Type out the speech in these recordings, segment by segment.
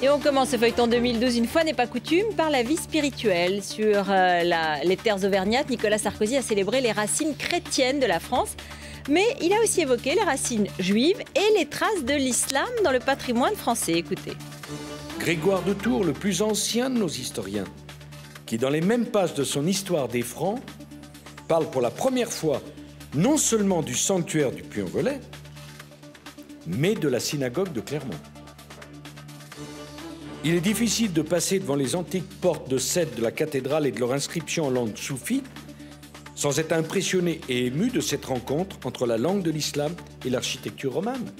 Et on commence ce feuilleton 2012, une fois n'est pas coutume, par la vie spirituelle. Sur les terres auvergnates, Nicolas Sarkozy a célébré les racines chrétiennes de la France. Mais il a aussi évoqué les racines juives et les traces de l'islam dans le patrimoine français. Écoutez. Grégoire de Tours, le plus ancien de nos historiens, qui dans les mêmes pages de son Histoire des Francs, parle pour la première fois non seulement du sanctuaire du Puy-en-Velay, mais de la synagogue de Clermont. Il est difficile de passer devant les antiques portes de cèdre de la cathédrale et de leur inscription en langue soufie sans être impressionné et ému de cette rencontre entre la langue de l'islam et l'architecture romane.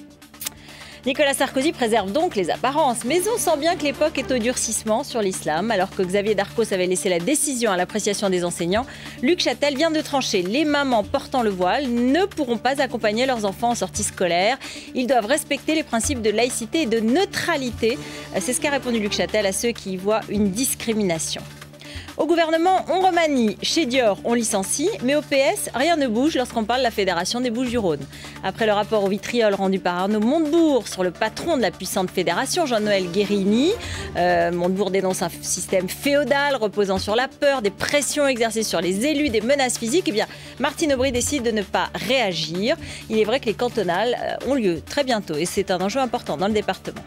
Nicolas Sarkozy préserve donc les apparences, mais on sent bien que l'époque est au durcissement sur l'islam. Alors que Xavier Darcos avait laissé la décision à l'appréciation des enseignants, Luc Châtel vient de trancher. Les mamans portant le voile ne pourront pas accompagner leurs enfants en sortie scolaire. Ils doivent respecter les principes de laïcité et de neutralité. C'est ce qu'a répondu Luc Châtel à ceux qui y voient une discrimination. Au gouvernement, on remanie. Chez Dior, on licencie. Mais au PS, rien ne bouge lorsqu'on parle de la Fédération des Bouches-du-Rhône. Après le rapport au vitriol rendu par Arnaud Montebourg sur le patron de la puissante fédération, Jean-Noël Guérini, Montebourg dénonce un système féodal reposant sur la peur, des pressions exercées sur les élus, des menaces physiques. Eh bien, Martine Aubry décide de ne pas réagir. Il est vrai que les cantonales ont lieu très bientôt et c'est un enjeu important dans le département.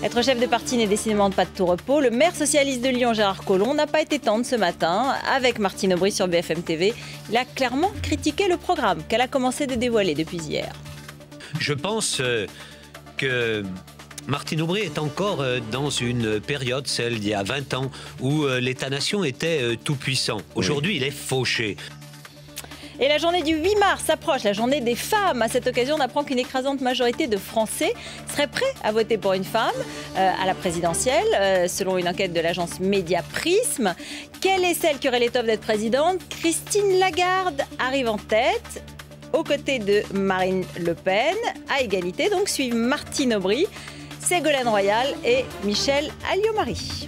Être chef de parti n'est décidément pas de tout repos. Le maire socialiste de Lyon, Gérard Collomb, n'a pas été tendre ce matin avec Martine Aubry sur BFM TV. Il a clairement critiqué le programme qu'elle a commencé de dévoiler depuis hier. Je pense que Martine Aubry est encore dans une période, celle d'il y a 20 ans, où l'État-nation était tout-puissant. Aujourd'hui, il est fauché. Et la journée du 8 mars approche, la journée des femmes. À cette occasion, on apprend qu'une écrasante majorité de Français seraient prêts à voter pour une femme à la présidentielle, selon une enquête de l'agence Média Prism. Quelle est celle qui aurait l'étoffe d'être présidente? Christine Lagarde arrive en tête, aux côtés de Marine Le Pen, à égalité. Donc suivent Martine Aubry, Ségolène Royal et Michèle Alliot-Marie.